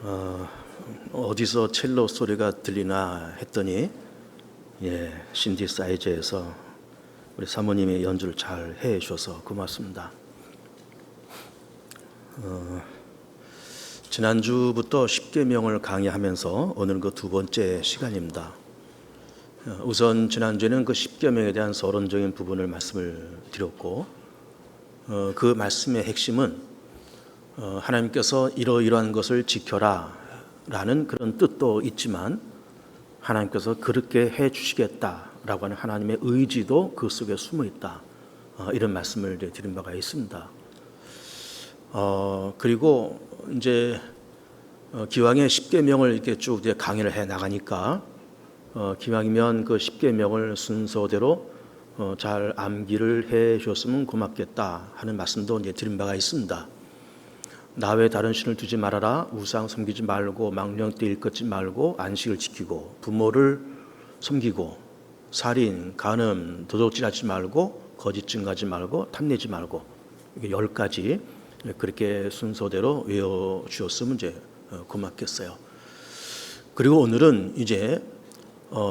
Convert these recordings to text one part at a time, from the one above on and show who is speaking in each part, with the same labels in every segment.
Speaker 1: 어, 어디서 첼로 소리가 들리나 했더니 신디사이저에서 우리 사모님이 연주를 잘 해주셔서 고맙습니다. 지난주부터 십계명을 강의하면서 오늘은 그 두 번째 시간입니다. 우선 지난주에는 그 십계명에 대한 서론적인 부분을 말씀을 드렸고, 그 말씀의 핵심은 하나님께서 이러이러한 것을 지켜라 라는 그런 뜻도 있지만 하나님께서 그렇게 해 주시겠다라고 하는 하나님의 의지도 그 속에 숨어 있다, 이런 말씀을 드린 바가 있습니다. 그리고 이제 기왕에 십계명을 이렇게 쭉 강의를 해 나가니까 기왕이면 그 십계명을 순서대로 잘 암기를 해 주셨으면 고맙겠다 하는 말씀도 이제 드린 바가 있습니다. 나 외에 다른 신을 두지 말아라, 우상 섬기지 말고, 망령되 일컫지 말고, 안식을 지키고, 부모를 섬기고, 살인, 간음, 도둑질하지 말고, 거짓 증거하지 말고, 탐내지 말고, 이게 10가지 그렇게 순서대로 외워 주셨으면 이제 고맙겠어요. 그리고 오늘은 이제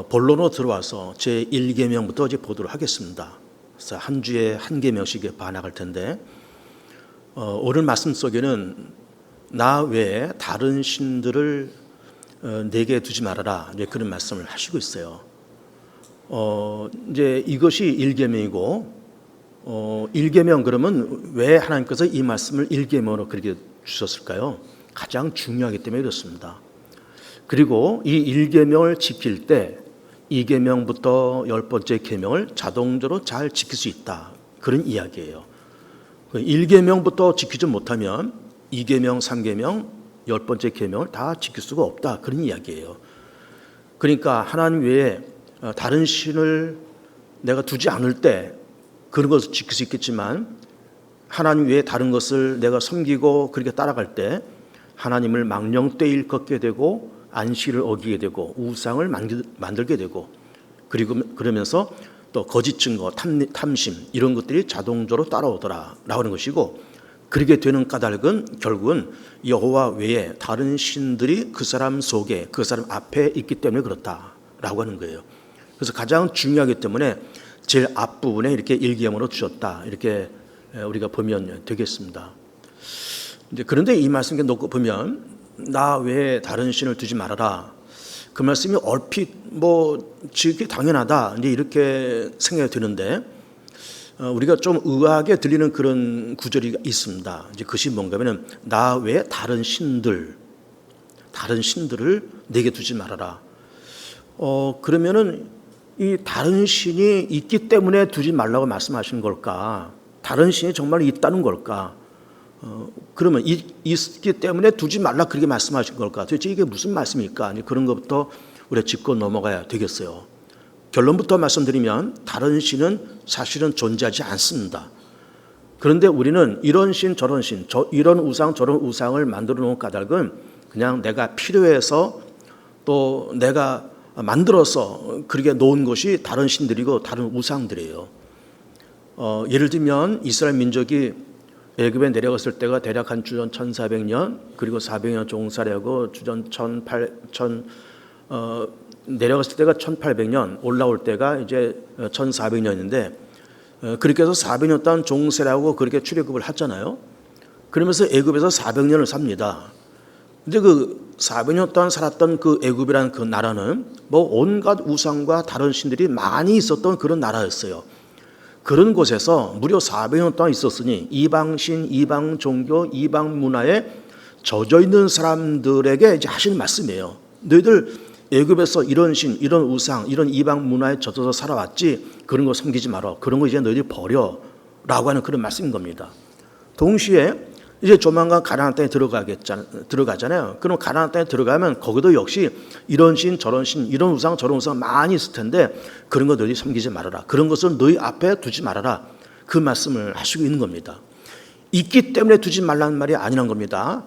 Speaker 1: 본론으로 들어와서 제 1계명부터 이제 보도록 하겠습니다. 그래서 한 주에 한 계명씩 반학할 텐데, 오늘 말씀 속에는 나 외에 다른 신들을 내게 두지 말아라, 이제 그런 말씀을 하시고 있어요. 이제 이것이 1계명이고, 1계명 그러면 왜 하나님께서 이 말씀을 1계명으로 그렇게 주셨을까요? 가장 중요하기 때문에 그렇습니다. 그리고 이 1계명을 지킬 때 2계명부터 10번째 계명을 자동적으로 잘 지킬 수 있다, 그런 이야기예요. 1계명부터 지키지 못하면 2계명, 3계명, 10번째 계명을 다 지킬 수가 없다, 그런 이야기예요. 그러니까 하나님 외에 다른 신을 내가 두지 않을 때 그런 것을 지킬 수 있겠지만, 하나님 외에 다른 것을 내가 섬기고 그렇게 따라갈 때 하나님을 망령되 일컫게 되고, 안식을 어기게 되고, 우상을 만들게 되고, 그리고 그러면서 또 거짓 증거, 탐심, 이런 것들이 자동적으로 따라오더라 라고 하는 것이고, 그렇게 되는 까닭은 결국은 여호와 외에 다른 신들이 그 사람 속에, 그 사람 앞에 있기 때문에 그렇다라고 하는 거예요. 그래서 가장 중요하기 때문에 제일 앞부분에 이렇게 1계명으로 주셨다, 이렇게 우리가 보면 되겠습니다. 이제 그런데 이 말씀 놓고 보면 나 외에 다른 신을 두지 말아라, 그 말씀이 얼핏 지극히 당연하다, 이제 이렇게 생각이 드는데, 우리가 좀 의아하게 들리는 그런 구절이 있습니다. 이제 그것이 뭔가면은 나 외에 다른 신들을 내게 두지 말아라. 그러면은 이 다른 신이 있기 때문에 두지 말라고 말씀하시는 걸까? 다른 신이 정말 있다는 걸까? 그러면 있기 때문에 두지 말라, 그렇게 말씀하신 걸까? 도대체 이게 무슨 말씀일까? 그런 것부터 우리가 짚고 넘어가야 되겠어요. 결론부터 말씀드리면 다른 신은 사실은 존재하지 않습니다. 그런데 우리는 이런 신 저런 신, 이런 우상 저런 우상을 만들어 놓은 까닭은 그냥 내가 필요해서 또 내가 만들어서 그렇게 놓은 것이 다른 신들이고 다른 우상들이에요. 예를 들면 이스라엘 민족이 애굽에 내려갔을 때가 대략 한 주전 1400년, 그리고 400년 종살이하고 주전 내려갔을 때가 1800년, 올라올 때가 이제 1400년인데, 그렇게 해서 400년 동안 종살이하고 그렇게 출애굽을 하잖아요. 그러면서 애굽에서 400년을 삽니다. 근데 그 400년 동안 살았던 그 애굽이라는 그 나라는 온갖 우상과 다른 신들이 많이 있었던 그런 나라였어요. 그런 곳에서 무려 400년 동안 있었으니 이방신, 이방 종교, 이방 문화에 젖어 있는 사람들에게 이제 하시는 말씀이에요. 너희들 애굽에서 이런 신, 이런 우상, 이런 이방 문화에 젖어서 살아왔지, 그런 거 섬기지 마라. 그런 거 이제 너희들이 버려라고 하는 그런 말씀인 겁니다. 동시에 이제 조만간 가나안 땅에 들어가잖아요. 그럼 가나안 땅에 들어가면 거기도 역시 이런 신, 저런 신, 이런 우상, 저런 우상 많이 있을 텐데 그런 거 너희 섬기지 말아라. 그런 것을 너희 앞에 두지 말아라. 그 말씀을 하시고 있는 겁니다. 있기 때문에 두지 말라는 말이 아니란 겁니다.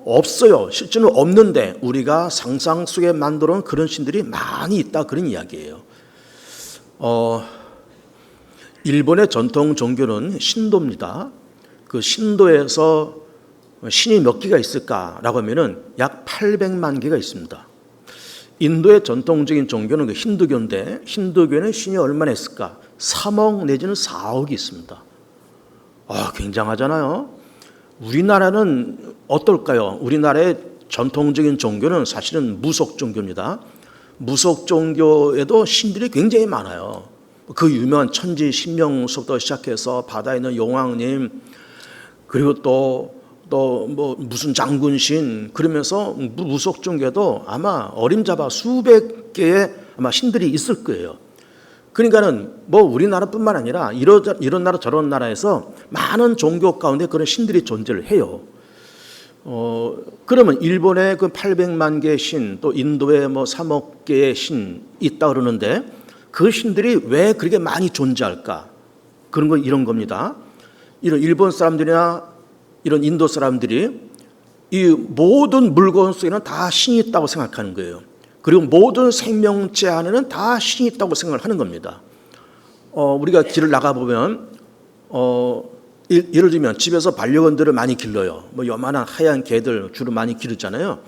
Speaker 1: 없어요. 실제로 없는데 우리가 상상 속에 만들어 놓은 그런 신들이 많이 있다, 그런 이야기예요. 일본의 전통 종교는 신도입니다. 그 신도에서 신이 몇 개가 있을까라고 하면은 약 800만 개가 있습니다. 인도의 전통적인 종교는 그 힌두교인데 힌두교는 신이 얼마나 있을까? 3억 내지는 4억이 있습니다. 굉장하잖아요. 우리나라는 어떨까요? 우리나라의 전통적인 종교는 사실은 무속 종교입니다. 무속 종교에도 신들이 굉장히 많아요. 그 유명한 천지 신명수부터 시작해서 바다에 있는 용왕님, 그리고 또 뭐 무슨 장군신, 그러면서 무속 종교도 아마 어림잡아 수백 개의 아마 신들이 있을 거예요. 그러니까는 뭐 우리나라뿐만 아니라 이런 나라 저런 나라에서 많은 종교 가운데 그런 신들이 존재를 해요. 그러면 일본의 그 800만 개의 신, 또 인도에 뭐 3억 개의 신 있다 그러는데 그 신들이 왜 그렇게 많이 존재할까? 그런 건 이런 겁니다. 이런 일본 사람들이나 이런 인도 사람들이 이 모든 물건 속에는 다 신이 있다고 생각하는 거예요. 그리고 모든 생명체 안에는 다 신이 있다고 생각을 하는 겁니다. 우리가 길을 나가보면 예를 들면 집에서 반려견들을 많이 길러요. 뭐 요만한 하얀 개들 주로 많이 기르잖아요.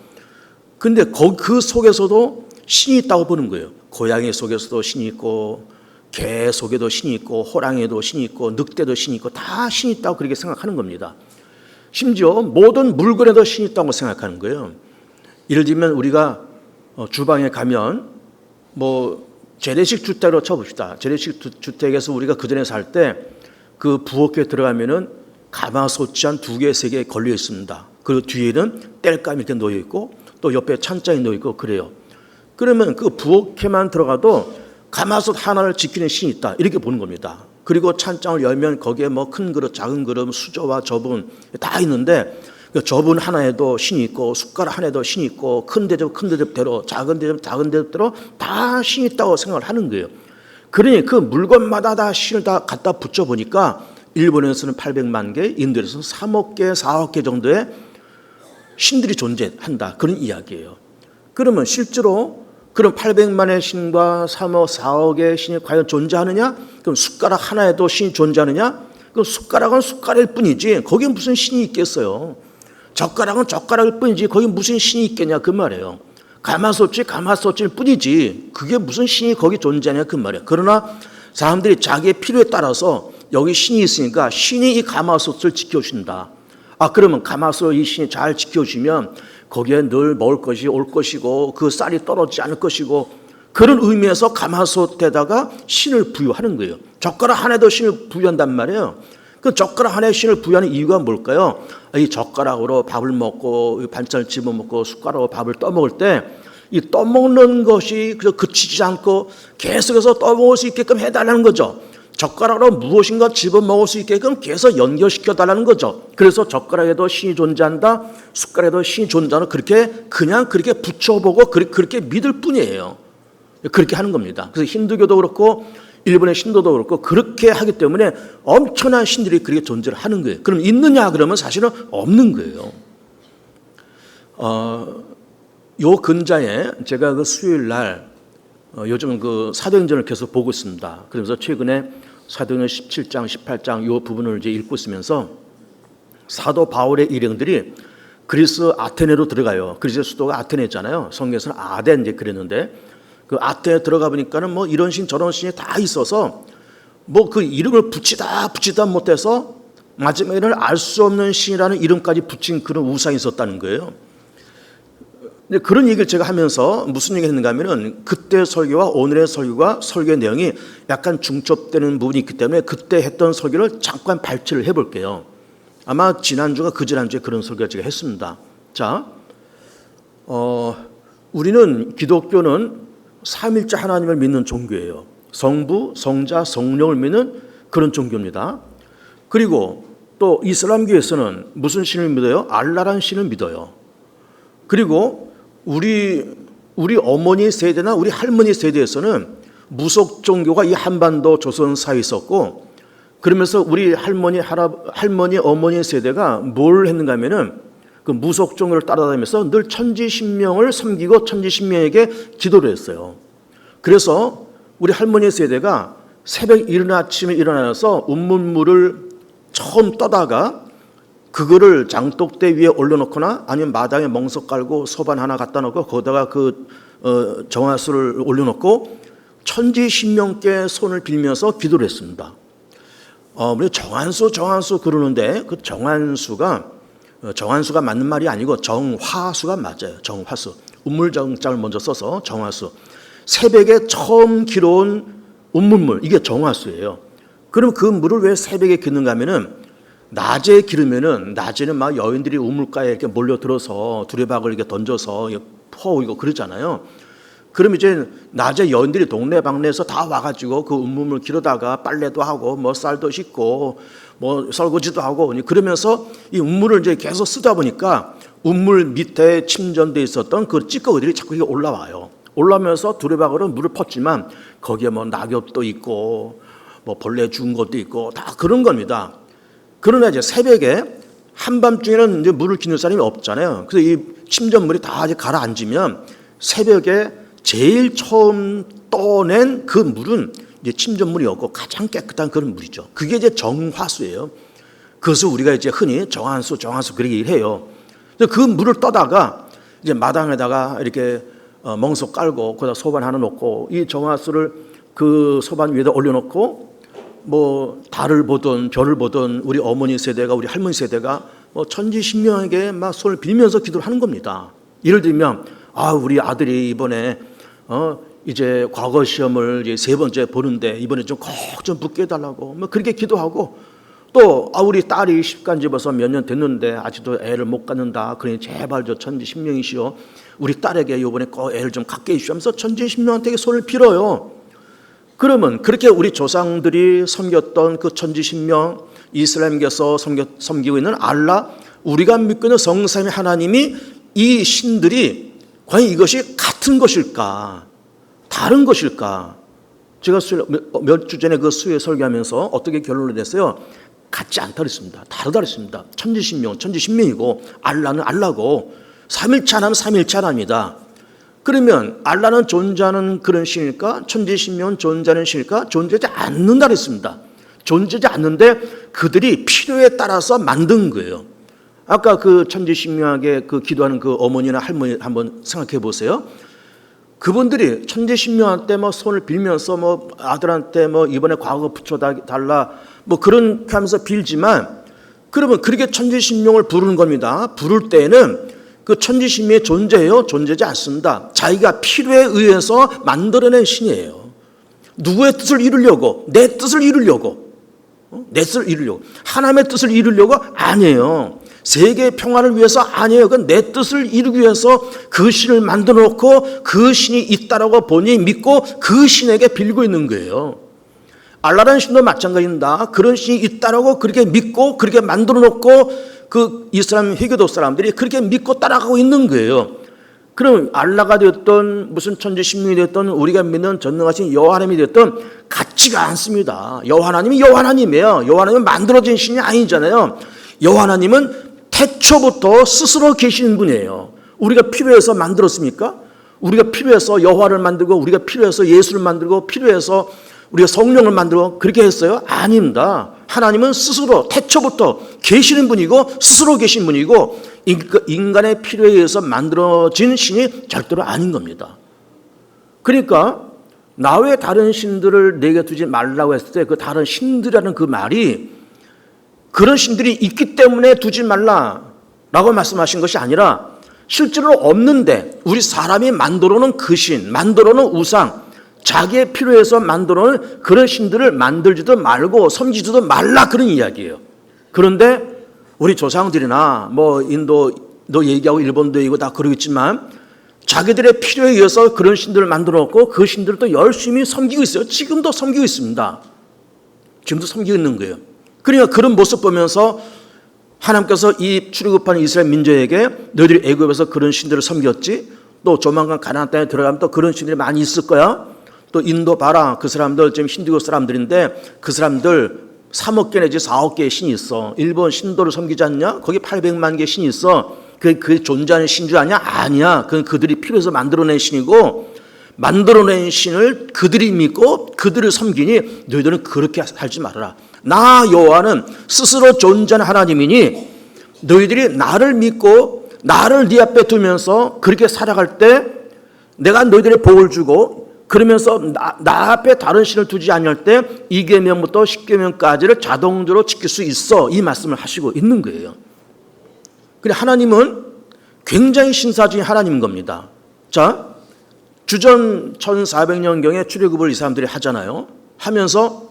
Speaker 1: 근데 그 속에서도 신이 있다고 보는 거예요. 고양이 속에서도 신이 있고, 개 속에도 신이 있고, 호랑이에도 신이 있고, 늑대도 신이 있고, 다 신이 있다고 그렇게 생각하는 겁니다. 심지어 모든 물건에도 신이 있다고 생각하는 거예요. 예를 들면 우리가 주방에 가면 뭐 재래식 주택으로 쳐봅시다. 재래식 주택에서 우리가 그전에 살 때 그 부엌에 들어가면은 가마솥이 한 2개, 3개 걸려 있습니다. 그 뒤에는 땔감이 이렇게 놓여 있고 또 옆에 찬장이 놓여 있고 그래요. 그러면 그 부엌에만 들어가도 가마솥 하나를 지키는 신이 있다, 이렇게 보는 겁니다. 그리고 찬장을 열면 거기에 뭐 큰 그릇, 작은 그릇, 수저와 저분 다 있는데 그 저분 하나에도 신이 있고 숟가락 하나에도 신이 있고 큰 대접 큰 대접대로 작은 대접 작은 대접대로 다 신이 있다고 생각을 하는 거예요. 그러니 그 물건마다 다 신을 다 갖다 붙여 보니까 일본에서는 800만 개, 인도에서는 3억 개, 4억 개 정도의 신들이 존재한다, 그런 이야기예요. 그러면 실제로 그런 800만의 신과 3억, 4억의 신이 과연 존재하느냐? 그럼 숟가락 하나에도 신이 존재하느냐? 그럼 숟가락은 숟가락일 뿐이지 거기에 무슨 신이 있겠어요? 젓가락은 젓가락일 뿐이지 거기에 무슨 신이 있겠냐, 그 말이에요. 가마솥이 가마솥일 뿐이지 그게 무슨 신이 거기 존재하냐, 그 말이에요. 그러나 사람들이 자기의 필요에 따라서 여기 신이 있으니까 신이 이 가마솥을 지켜준다. 그러면 가마솥 이 신이 잘 지켜주면 거기에 늘 먹을 것이 올 것이고 그 쌀이 떨어지지 않을 것이고, 그런 의미에서 가마솥에다가 신을 부여하는 거예요. 젓가락 하나에도 신을 부여한단 말이에요. 그 젓가락 하나에 신을 부여하는 이유가 뭘까요? 이 젓가락으로 밥을 먹고 반찬을 집어먹고 숟가락으로 밥을 떠먹을 때 이 떠먹는 것이 그치지 않고 계속해서 떠먹을 수 있게끔 해달라는 거죠. 젓가락으로 무엇인가 집어먹을 수 있게끔 계속 연결시켜달라는 거죠. 그래서 젓가락에도 신이 존재한다, 숟가락에도 신이 존재한다, 그냥 그렇게 붙여보고 그렇게 믿을 뿐이에요. 그렇게 하는 겁니다. 그래서 힌두교도 그렇고 일본의 신도도 그렇고 그렇게 하기 때문에 엄청난 신들이 그렇게 존재를 하는 거예요. 그럼 있느냐 그러면 사실은 없는 거예요. 요 근자에 제가 그 수요일 날 요즘 그 사도행전을 계속 보고 있습니다. 그래서 최근에 사도행전 17장, 18장 요 부분을 이제 읽고 있으면서 사도 바울의 일행들이 그리스 아테네로 들어가요. 그리스 수도가 아테네잖아요. 성경에서는 아덴 이제 그랬는데 그 아테네 들어가 보니까는 뭐 이런 신 저런 신이 다 있어서 뭐 그 이름을 붙이다 못해서 마지막에는 알 수 없는 신이라는 이름까지 붙인 그런 우상이 있었다는 거예요. 근데 그런 얘기를 제가 하면서 무슨 얘기를 했는가 하면은 그때 설교와 오늘의 설교가 설교의 내용이 약간 중첩되는 부분이 있기 때문에 그때 했던 설교를 잠깐 발췌를 해볼게요. 아마 지난주가 그 지난주에 그런 설교를 제가 했습니다. 자, 우리는 기독교는 삼일째 하나님을 믿는 종교예요. 성부, 성자, 성령을 믿는 그런 종교입니다. 그리고 또 이슬람교에서는 무슨 신을 믿어요? 알라라는 신을 믿어요. 그리고 우리 어머니 세대나 우리 할머니 세대에서는 무속 종교가 이 한반도 조선 사회에 있었고, 그러면서 우리 할머니, 어머니 세대가 뭘 했는가 하면은 그 무속 종교를 따라다니면서 늘 천지신명을 섬기고 천지신명에게 기도를 했어요. 그래서 우리 할머니 세대가 새벽 이른 아침에 일어나서 운문물을 처음 떠다가 그거를 장독대 위에 올려놓거나 아니면 마당에 멍석 깔고 소반 하나 갖다 놓고 거기다가 정화수를 올려놓고 천지신명께 손을 빌면서 기도를 했습니다. 우리 정한수 그러는데 그 정한수가 맞는 말이 아니고 정화수가 맞아요. 정화수. 운물정자를 먼저 써서 정화수. 새벽에 처음 길어온 운물물, 이게 정화수예요. 그럼 그 물을 왜 새벽에 기르는가 하면은 낮에 기르면은 낮에는 막 여인들이 우물가에 이렇게 몰려들어서 두레박을 이렇게 던져서 퍼오고 그러잖아요. 그럼 이제 낮에 여인들이 동네방네에서 다 와가지고 그 운물을 기르다가 빨래도 하고 뭐 쌀도 씻고 뭐 설거지도 하고 그러면서 이 운물을 이제 계속 쓰다 보니까 운물 밑에 침전돼 있었던 그 찌꺼기들이 자꾸 이게 올라와요. 올라오면서 두레박으로 물을 펐지만 거기에 뭐 낙엽도 있고 뭐 벌레 죽은 것도 있고 다 그런 겁니다. 그러나 이제 새벽에 한밤중에는 이제 물을 기는 사람이 없잖아요. 그래서 이 침전물이 다 이제 가라앉으면 새벽에 제일 처음 떠낸 그 물은 이제 침전물이었고 가장 깨끗한 그런 물이죠. 그게 이제 정화수예요. 그것을 우리가 이제 흔히 정한수 그렇게 얘기해요. 그 물을 떠다가 이제 마당에다가 이렇게 멍석 깔고 거기다 소반 하나 놓고 이 정화수를 그 소반 위에다 올려놓고 뭐 달을 보든 별을 보든 우리 어머니 세대가 우리 할머니 세대가 뭐 천지신명에게 막 손을 빌면서 기도를 하는 겁니다. 예를 들면 우리 아들이 이번에 이제 과거 시험을 이제 3번째 보는데 이번에 좀 꼭 좀 붙게 해달라고 뭐 그렇게 기도하고 또 우리 딸이 십간 집어서 몇 년 됐는데 아직도 애를 못 갖는다. 그러니 제발 저 천지신명이시여 우리 딸에게 이번에 꼭 애를 좀 갖게 해주시면서 천지신명한테 손을 빌어요. 그러면 그렇게 우리 조상들이 섬겼던 그 천지신명 이스라엘께서 섬기고 있는 알라 우리가 믿고 있는 성삼위 하나님이 이 신들이 과연 이것이 같은 것일까 다른 것일까? 제가 몇 주 전에 그 수요에 설교하면서 어떻게 결론을 냈어요? 같지 않다 그랬습니다. 다르다 그랬습니다. 천지신명이고 알라는 알라고 삼일체 하나는 삼일체 하나입니다. 그러면 알라는 존재하는 그런 신일까? 천지신명은 존재하는 신일까? 존재하지 않는다 그랬습니다. 존재하지 않는데 그들이 필요에 따라서 만든 거예요. 아까 그 천지신명하게 그 기도하는 그 어머니나 할머니 한번 생각해 보세요. 그분들이 천지신명한테 뭐 손을 빌면서 뭐 아들한테 뭐 이번에 과거 붙여달라 뭐 그렇게 하면서 빌지만 그러면 그렇게 천지신명을 부르는 겁니다. 부를 때에는 그 천지신명이 존재해요? 존재하지 않습니다. 자기가 필요에 의해서 만들어낸 신이에요. 누구의 뜻을 이루려고? 내 뜻을 이루려고. 하나님의 뜻을 이루려고? 아니에요. 세계 평화를 위해서 아니에요. 그건 내 뜻을 이루기 위해서 그 신을 만들어 놓고 그 신이 있다라고 보니 믿고 그 신에게 빌고 있는 거예요. 알라라는 신도 마찬가지입니다. 그런 신이 있다라고 그렇게 믿고 그렇게 만들어 놓고 그 이스라엘 회교도 사람들이 그렇게 믿고 따라가고 있는 거예요. 그럼 알라가 되었던 무슨 천지신명이 되었던 우리가 믿는 전능하신 여호와 하나님이 되었던 같지가 않습니다. 여호와 하나님이 여호와 하나님이에요. 여호와 하나님은 만들어진 신이 아니잖아요. 여호와 하나님은 태초부터 스스로 계시는 분이에요. 우리가 필요해서 만들었습니까? 우리가 필요해서 여호와를 만들고 우리가 필요해서 예수를 만들고 필요해서 우리가 성령을 만들고 그렇게 했어요? 아닙니다. 하나님은 스스로 태초부터 계시는 분이고 스스로 계신 분이고 인간의 필요에 의해서 만들어진 신이 절대로 아닌 겁니다. 그러니까 나 외 다른 신들을 내게 두지 말라고 했을 때 그 다른 신들이라는 그 말이 그런 신들이 있기 때문에 두지 말라라고 말씀하신 것이 아니라 실제로 없는데 우리 사람이 만들어놓은 그 신, 만들어놓은 우상, 자기의 필요에서 만들어놓은 그런 신들을 만들지도 말고 섬기지도 말라 그런 이야기예요. 그런데 우리 조상들이나 뭐 인도도 얘기하고 일본도 얘기하고 다 그러겠지만 자기들의 필요에 의해서 그런 신들을 만들어놓고 그 신들을 또 열심히 섬기고 있어요. 지금도 섬기고 있습니다. 지금도 섬기고 있는 거예요. 그러니까 그런 모습 보면서 하나님께서 이 출애굽하는 이스라엘 민족에게 너희들이 애굽에서 그런 신들을 섬겼지 또 조만간 가나안 땅에 들어가면 또 그런 신들이 많이 있을 거야. 또 인도 봐라. 그 사람들 지금 힌두교 사람들인데 그 사람들 3억 개 내지 4억 개의 신이 있어. 일본 신도를 섬기지 않냐? 거기 800만 개의 신이 있어. 그게 존재하는 신주 아니야? 아니야. 그건 그들이 필요해서 만들어낸 신이고 만들어낸 신을 그들이 믿고 그들을 섬기니 너희들은 그렇게 살지 말아라. 나 여호와는 스스로 존재하는 하나님이니 너희들이 나를 믿고 나를 네 앞에 두면서 그렇게 살아갈 때 내가 너희들의 복을 주고 그러면서 나 앞에 다른 신을 두지 않을 때 2계명부터 10계명까지를 자동적으로 지킬 수 있어. 이 말씀을 하시고 있는 거예요. 그래 하나님은 굉장히 신사적인 하나님인 겁니다. 자, 주전 1400년경에 출애굽을 이 사람들이 하잖아요. 하면서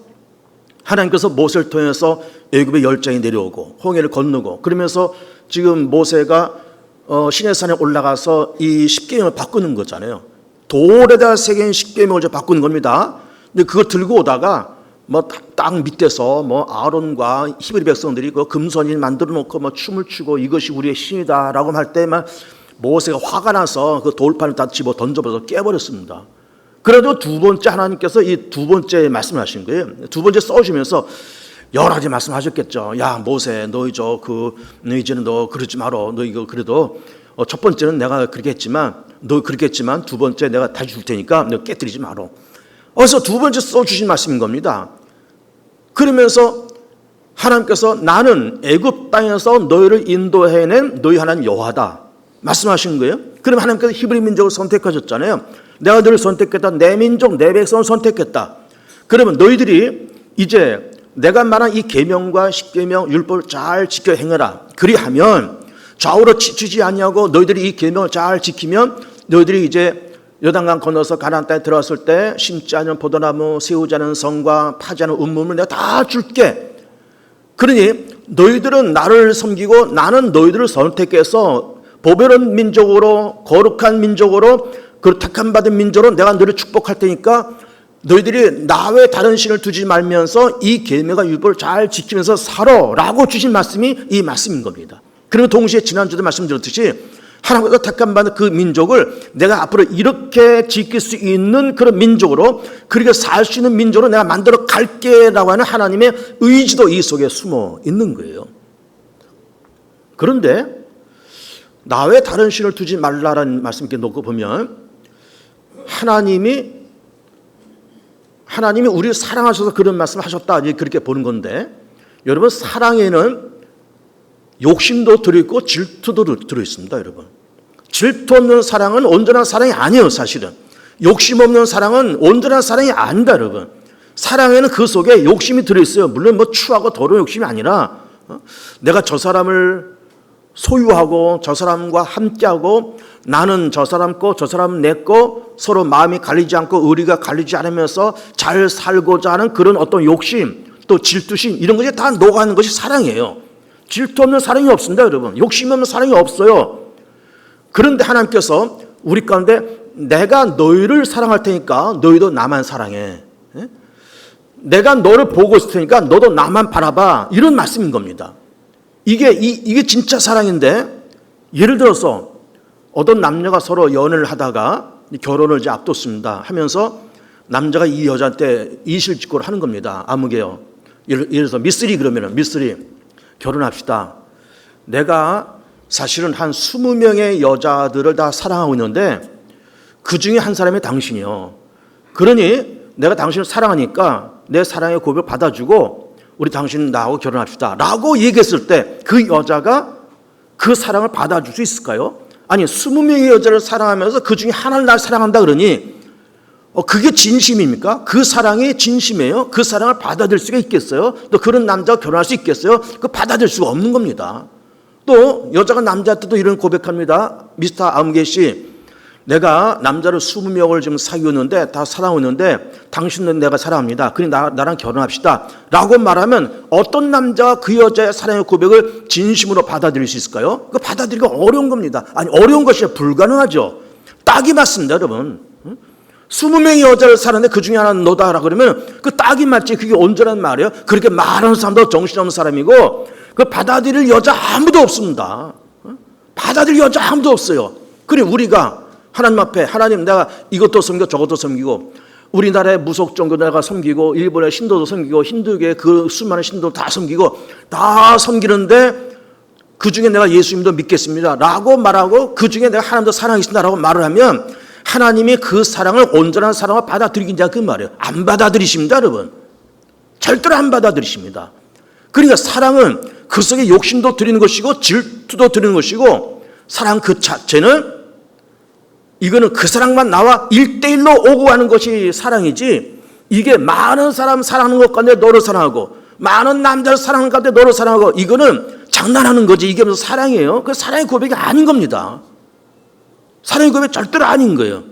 Speaker 1: 하나님께서 모세를 통해서 애굽의 열장이 내려오고 홍해를 건너고 그러면서 지금 모세가 시내산에 올라가서 이 10계명을 바꾸는 거잖아요. 돌에다 새긴 10계명을 바꾸는 겁니다. 근데 그거 들고 오다가 뭐 땅 밑에서 뭐 아론과 히브리 백성들이 그 금선인 만들어 놓고 뭐 춤을 추고 이것이 우리의 신이다라고 할 때만 모세가 화가 나서 그 돌판을 다 집어 던져버려서 깨버렸습니다. 그래도 두 번째 하나님께서 이 두 번째 말씀을 하신 거예요. 두 번째 써주면서 여러 가지 말씀하셨겠죠. 야 모세 너 이제는 너 그러지 마라. 너 이거 그래도 첫 번째는 내가 그렇게 했지만 너 그렇게 했지만 두 번째 내가 다시 줄 테니까 너 깨뜨리지 마라. 그래서 두 번째 써주신 말씀인 겁니다. 그러면서 하나님께서 나는 애굽 땅에서 너희를 인도해낸 너희 하나님 여호와다 말씀하신 거예요. 그럼 하나님께서 히브리 민족을 선택하셨잖아요. 내가 너를 선택했다. 내 민족 내 백성을 선택했다. 그러면 너희들이 이제 내가 말한 이 계명과 십계명 율법을 잘 지켜 행하라. 그리하면 좌우로 치치지 아니하고 너희들이 이 계명을 잘 지키면 너희들이 이제 요단강 건너서 가나안 땅에 들어갔을 때 심지 않은 포도나무 세우지 않은 성과 파지 않은 운문을 내가 다 줄게. 그러니 너희들은 나를 섬기고 나는 너희들을 선택해서 보배로운 민족으로 거룩한 민족으로 그 택함 받은 민족으로 내가 너희를 축복할 테니까 너희들이 나 외에 다른 신을 두지 말면서 이 계명과 율법을 잘 지키면서 살아라고 주신 말씀이 이 말씀인 겁니다. 그리고 동시에 지난주도 말씀드렸듯이 하나님께서 택함 받은 그 민족을 내가 앞으로 이렇게 지킬 수 있는 그런 민족으로 그렇게 살 수 있는 민족으로 내가 만들어 갈게라고 하는 하나님의 의지도 이 속에 숨어 있는 거예요. 그런데 나 외에 다른 신을 두지 말라라는 말씀 이렇게 놓고 보면 하나님이 우리를 사랑하셔서 그런 말씀을 하셨다 그렇게 보는 건데 여러분 사랑에는 욕심도 들어있고 질투도 들어있습니다. 여러분 질투 없는 사랑은 온전한 사랑이 아니에요. 사실은 욕심 없는 사랑은 온전한 사랑이 아니다. 여러분 사랑에는 그 속에 욕심이 들어있어요. 물론 뭐 추하고 더러운 욕심이 아니라 내가 저 사람을 소유하고 저 사람과 함께하고 나는 저 사람 거 저 사람은 내 거 서로 마음이 갈리지 않고 의리가 갈리지 않으면서 잘 살고자 하는 그런 어떤 욕심 또 질투심 이런 것이 다 녹아가는 것이 사랑이에요. 질투 없는 사랑이 없습니다. 여러분 욕심 없는 사랑이 없어요. 그런데 하나님께서 우리 가운데 내가 너희를 사랑할 테니까 너희도 나만 사랑해. 내가 너를 보고 있을 테니까 너도 나만 바라봐. 이런 말씀인 겁니다. 이게 진짜 사랑인데 예를 들어서 어떤 남녀가 서로 연애를 하다가 결혼을 이제 앞뒀습니다 하면서 남자가 이 여자한테 이실직고를 하는 겁니다. 아무개요. 예를 들어서 미쓰리 그러면은 미쓰리 결혼합시다. 내가 사실은 한 20명의 여자들을 다 사랑하고 있는데 그 중에 한 사람이 당신이요. 그러니 내가 당신을 사랑하니까 내 사랑의 고백을 받아주고 우리 당신 나하고 결혼합시다 라고 얘기했을 때 그 여자가 그 사랑을 받아줄 수 있을까요? 아니 20명의 여자를 사랑하면서 그 중에 하나를 날 사랑한다 그러니 그게 진심입니까? 그 사랑이 진심이에요? 그 사랑을 받아들일 수가 있겠어요? 또 그런 남자가 결혼할 수 있겠어요? 그거 받아들일 수가 없는 겁니다. 또 여자가 남자한테도 이런 고백합니다. 미스터 아무개 씨, 내가 남자를 20명을 지금 사귀었는데 다 사랑했는데 당신은 내가 사랑합니다. 그러니 나랑 결혼합시다 라고 말하면 어떤 남자가 그 여자의 사랑의 고백을 진심으로 받아들일 수 있을까요? 그거 받아들이기가 어려운 겁니다. 아니 어려운 것이 불가능하죠. 딱이 맞습니다. 여러분 20명의 여자를 사는데 그 중에 하나는 너다 그러면 그 딱이 맞지. 그게 온전한 말이에요. 그렇게 말하는 사람도 정신없는 사람이고 그 받아들일 여자 아무도 없습니다. 받아들일 여자 아무도 없어요. 그래 우리가 하나님 앞에 하나님 내가 이것도 섬기고 저것도 섬기고 우리나라의 무속 종교 내가 섬기고 일본의 신도도 섬기고 힌두교의 그 수많은 신도 다 섬기고 다 섬기는데 그중에 내가 예수님도 믿겠습니다 라고 말하고 그중에 내가 하나님도 사랑하겠습니다 라고 말을 하면 하나님이 그 사랑을 온전한 사랑을 받아들이긴지 그 말이에요. 안 받아들이십니다. 여러분 절대로 안 받아들이십니다. 그러니까 사랑은 그 속에 욕심도 드리는 것이고 질투도 드리는 것이고 사랑 그 자체는 이거는 그 사랑만 나와 1대1로 오고 가는 것이 사랑이지 이게 많은 사람 사랑하는 것 가운데 너를 사랑하고 많은 남자를 사랑하는 가운데 너를 사랑하고 이거는 장난하는 거지. 이게 무슨 사랑이에요? 그 사랑의 고백이 아닌 겁니다. 사랑의 고백이 절대로 아닌 거예요.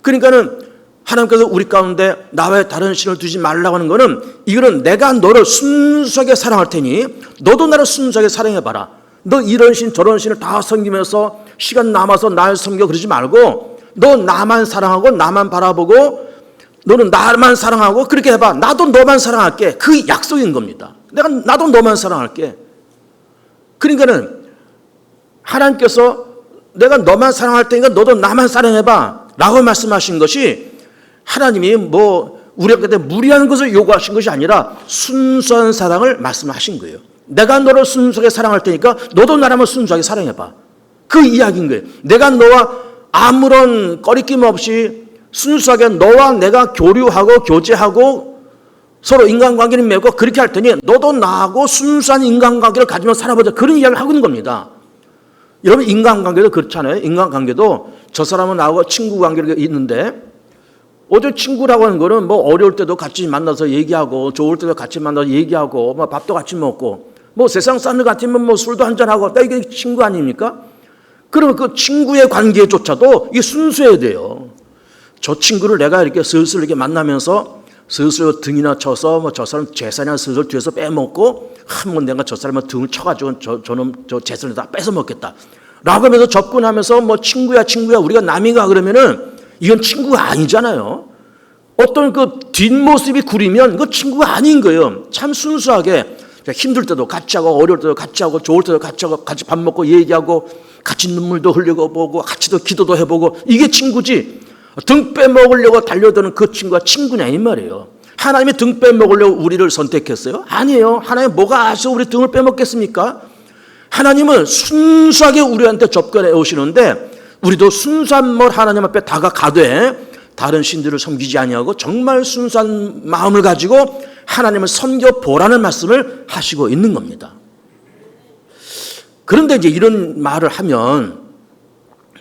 Speaker 1: 그러니까는 하나님께서 우리 가운데 나와의 다른 신을 두지 말라고 하는 거는 이거는 내가 너를 순수하게 사랑할 테니 너도 나를 순수하게 사랑해봐라. 너 이런 신 저런 신을 다 섬기면서 시간 남아서 날 섬겨 그러지 말고 너 나만 사랑하고 나만 바라보고 너는 나만 사랑하고 그렇게 해봐. 나도 너만 사랑할게. 그 약속인 겁니다. 나도 너만 사랑할게. 그러니까는 하나님께서 내가 너만 사랑할 테니까 너도 나만 사랑해봐 라고 말씀하신 것이 하나님이 뭐 우리한테 무리한 것을 요구하신 것이 아니라 순수한 사랑을 말씀하신 거예요. 내가 너를 순수하게 사랑할 테니까 너도 나라면 순수하게 사랑해봐. 그 이야기인 거예요. 내가 너와 아무런 꺼리낌 없이 순수하게 너와 내가 교류하고 교제하고 서로 인간관계를 맺고 그렇게 할 테니 너도 나하고 순수한 인간관계를 가지며 살아보자. 그런 이야기를 하고 있는 겁니다. 여러분 인간관계도 그렇잖아요. 인간관계도 저 사람은 나하고 친구관계가 있는데 어제 친구라고 하는 거는 뭐 어려울 때도 같이 만나서 얘기하고 좋을 때도 같이 만나서 얘기하고 뭐 밥도 같이 먹고 뭐 세상 사람들 같으면 뭐 술도 한잔하고 이게 친구 아닙니까? 그러면 그 친구의 관계조차도 이게 순수해야 돼요. 저 친구를 내가 이렇게 슬슬 이렇게 만나면서 슬슬 등이나 쳐서 뭐 저 사람 재산이나 슬슬 뒤에서 빼먹고 한번 내가 저 사람의 등을 쳐가지고 저놈 저 재산을 다 뺏어 먹겠다 라고 하면서 접근하면서 뭐 친구야 우리가 남인가 그러면은 이건 친구가 아니잖아요. 어떤 그 뒷모습이 구리면 그 친구가 아닌 거예요. 참 순수하게 힘들 때도 같이 하고 어려울 때도 같이 하고 좋을 때도 같이 하고 같이 밥 먹고 얘기하고 같이 눈물도 흘리고 보고 같이 기도도 해보고 이게 친구지. 등 빼먹으려고 달려드는 그 친구가 친구냐 이 말이에요. 하나님이 등 빼먹으려고 우리를 선택했어요? 아니에요. 하나님 뭐가 아셔 우리 등을 빼먹겠습니까? 하나님은 순수하게 우리한테 접근해 오시는데 우리도 순수한 하나님 앞에 다가가되 다른 신들을 섬기지 아니하고 정말 순수한 마음을 가지고 하나님을 섬겨보라는 말씀을 하시고 있는 겁니다. 그런데 이제 이런 말을 하면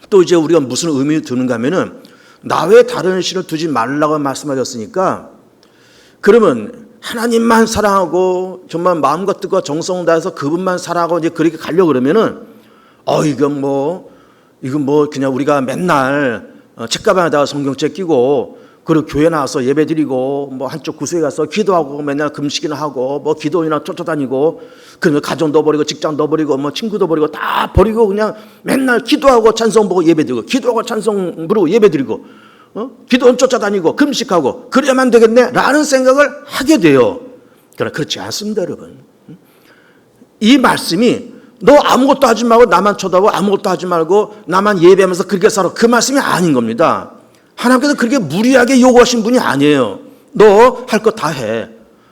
Speaker 1: 또 이제 우리가 무슨 의미를 두는가 하면은 나 외에 다른 신을 두지 말라고 말씀하셨으니까 그러면 하나님만 사랑하고 정말 마음과 뜻과 정성 다해서 그분만 사랑하고 이제 그렇게 가려고 그러면은 이건 뭐 그냥 우리가 맨날 책가방에다가 성경책 끼고 그리고 교회 나와서 예배 드리고 뭐 한쪽 구석에 가서 기도하고 맨날 금식이나 하고 뭐 기도이나 쫓아다니고 그러면 가정도 버리고 직장도 버리고 뭐 친구도 버리고 다 버리고 그냥 맨날 기도하고 찬송 보고 예배 드리고 기도하고 찬송 부르고 예배 드리고 기도는 쫓아다니고 금식하고 그래야만 되겠네 라는 생각을 하게 돼요. 그러나 그렇지 않습니다 여러분. 이 말씀이 너 아무것도 하지 말고 나만 쳐다보고 아무것도 하지 말고 나만 예배하면서 그렇게 살아 그 말씀이 아닌 겁니다. 하나님께서 그렇게 무리하게 요구하신 분이 아니에요. 너 할 거 다 해.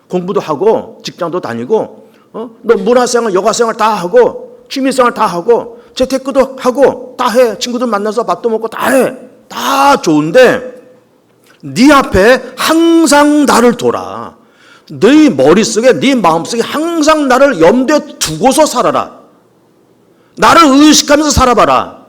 Speaker 1: 공부도 하고 직장도 다니고 너 문화생활 여가생활 다 하고 취미생활 다 하고 재테크도 하고 다 해. 친구들 만나서 밥도 먹고 다 해. 다 좋은데 네 앞에 항상 나를 둬라. 네 머릿속에 네 마음속에 항상 나를 염두에 두고서 살아라. 나를 의식하면서 살아봐라.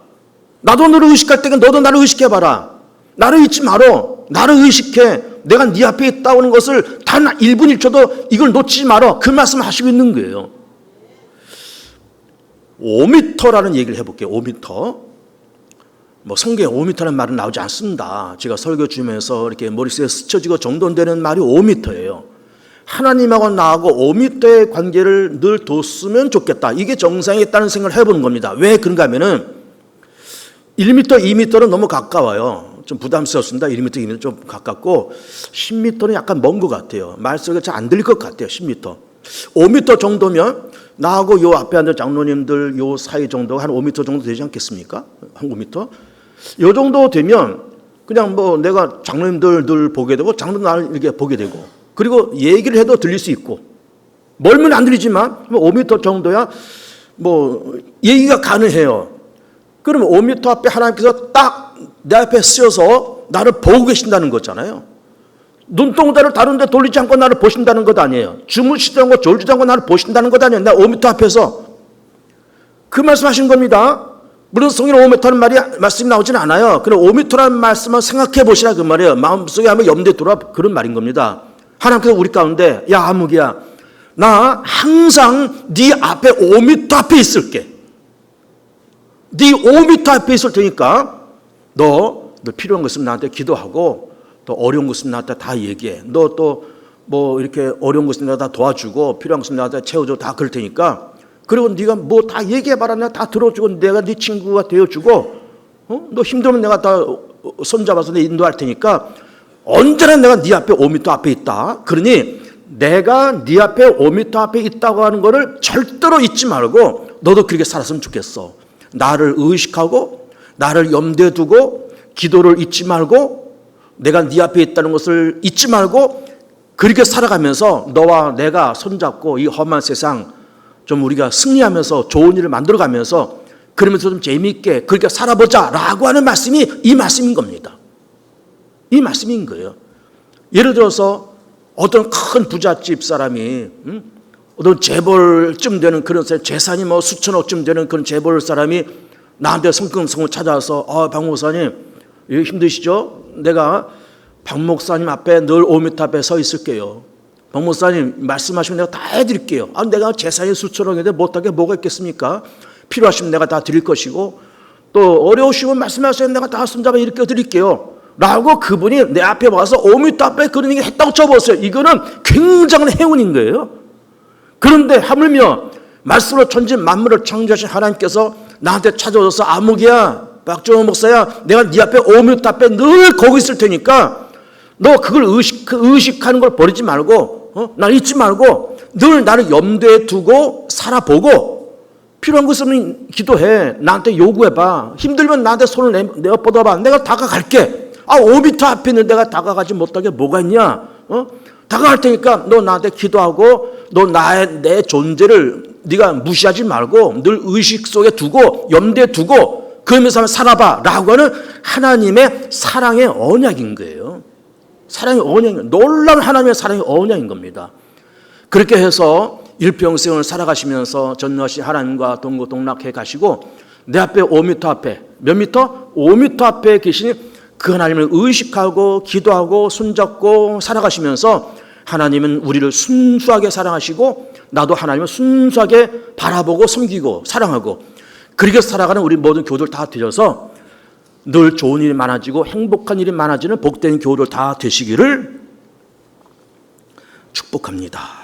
Speaker 1: 나도 너를 의식할 때가 너도 나를 의식해봐라. 나를 잊지 말어. 나를 의식해. 내가 네 앞에 있다는 것을 단 1분 1초도 이걸 놓치지 말어. 그 말씀을 하시고 있는 거예요. 5m라는 얘기를 해볼게요. 5m. 뭐 성경에 5m라는 말은 나오지 않습니다. 제가 설교 주면서 이렇게 머릿속에 스쳐지고 정돈되는 말이 5m예요. 하나님하고 나하고 5m의 관계를 늘 뒀으면 좋겠다. 이게 정상이 있다는 생각을 해보는 겁니다. 왜 그런가 하면은 1m, 2m는 너무 가까워요. 좀 부담스럽습니다. 1m, 2m 좀 가깝고 10m는 약간 먼 것 같아요. 말소리가 잘 안 들릴 것 같아요. 10m. 5m 정도면 나하고 요 앞에 앉은 장로님들 요 사이 정도 한 5m 정도 되지 않겠습니까? 한 5m? 요 정도 되면 그냥 뭐 내가 장로님들 늘 보게 되고 장로님 나를 이렇게 보게 되고 그리고 얘기를 해도 들릴 수 있고 멀면 안 들리지만 5m 정도야 뭐 얘기가 가능해요. 그러면 5m 앞에 하나님께서 딱 내 앞에 쓰여서 나를 보고 계신다는 거잖아요. 눈동자를 다른데 돌리지 않고 나를 보신다는 것 아니에요. 주무시지 않고 졸지도 않고 나를 보신다는 것 아니에요. 나 5m 앞에서. 그 말씀하신 겁니다. 물론 성경 5m라는 말씀이 나오진 않아요. 그럼 5m라는 말씀을 생각해 보시라 그 말이에요. 마음속에 한번 염두에 두라 그런 말인 겁니다. 하나님께서 우리 가운데 야 아무개야 나 항상 네 앞에 5m 앞에 있을게. 네 5m 앞에 있을 테니까 너 필요한 것 있으면 나한테 기도하고 또 어려운 것 있으면 나한테 다 얘기해. 너 또 뭐 이렇게 어려운 것 있으면 내가 다 도와주고 필요한 것 있으면 나한테 채워줘 다 그럴 테니까 그리고 네가 뭐 다 얘기해봐라 내가 다 들어주고 내가 네 친구가 되어주고 너 힘들면 내가 다 손잡아서 내 인도할 테니까 언제나 내가 네 앞에 5m 앞에 있다. 그러니 내가 네 앞에 5m 앞에 있다고 하는 거를 절대로 잊지 말고 너도 그렇게 살았으면 좋겠어. 나를 의식하고 나를 염두에 두고 기도를 잊지 말고 내가 네 앞에 있다는 것을 잊지 말고 그렇게 살아가면서 너와 내가 손잡고 이 험한 세상 좀 우리가 승리하면서 좋은 일을 만들어가면서 그러면서 좀 재미있게 그렇게 살아보자라고 하는 말씀이 이 말씀인 겁니다. 이 말씀인 거예요. 예를 들어서 어떤 큰 부잣집 사람이 어떤 재벌쯤 되는 그런 사람, 재산이 뭐 수천억쯤 되는 그런 재벌 사람이 나한테 성큼성큼 찾아와서 박 목사님 힘드시죠? 내가 박 목사님 앞에 늘 5m 앞에 서 있을게요. 박 목사님 말씀하시면 내가 다 해드릴게요. 내가 재산이 수천억인데 못하게 뭐가 있겠습니까? 필요하시면 내가 다 드릴 것이고 또 어려우시면 말씀하세요. 내가 다 손잡아 일으켜 드릴게요. 라고 그분이 내 앞에 와서 5m 앞에 그런 얘기 했다고 쳐보세요. 이거는 굉장한 행운인 거예요. 그런데 하물며 말씀으로 천지 만물을 창조하신 하나님께서 나한테 찾아오셔서 아무개야 박정호 목사야 내가 네 앞에 5m 앞에 늘 거기 있을 테니까 너 그걸 의식하는 걸 버리지 말고 날 잊지 말고 늘 나를 염두에 두고 살아보고 필요한 것 있으면 기도해. 나한테 요구해봐. 힘들면 나한테 손을 내어 뻗어봐. 내가 다가갈게. 5m 앞에 있는 내가 다가가지 못하게 뭐가 있냐? 다가갈 테니까 너 나한테 기도하고 너 내 존재를 네가 무시하지 말고 늘 의식 속에 두고 염두에 두고 그러면서 살아봐 라고 하는 하나님의 사랑의 언약인 거예요. 사랑의 언약, 놀라운 하나님의 사랑의 언약인 겁니다. 그렇게 해서 일평생을 살아가시면서 전능하신 하나님과 동고동락해 가시고 내 앞에 5m 앞에 몇 미터? 5m 앞에 계신 그 하나님을 의식하고 기도하고 손잡고 살아가시면서 하나님은 우리를 순수하게 사랑하시고 나도 하나님을 순수하게 바라보고 섬기고 사랑하고 그렇게 살아가는 우리 모든 교우들 다 되셔서 늘 좋은 일이 많아지고 행복한 일이 많아지는 복된 교우들 다 되시기를 축복합니다.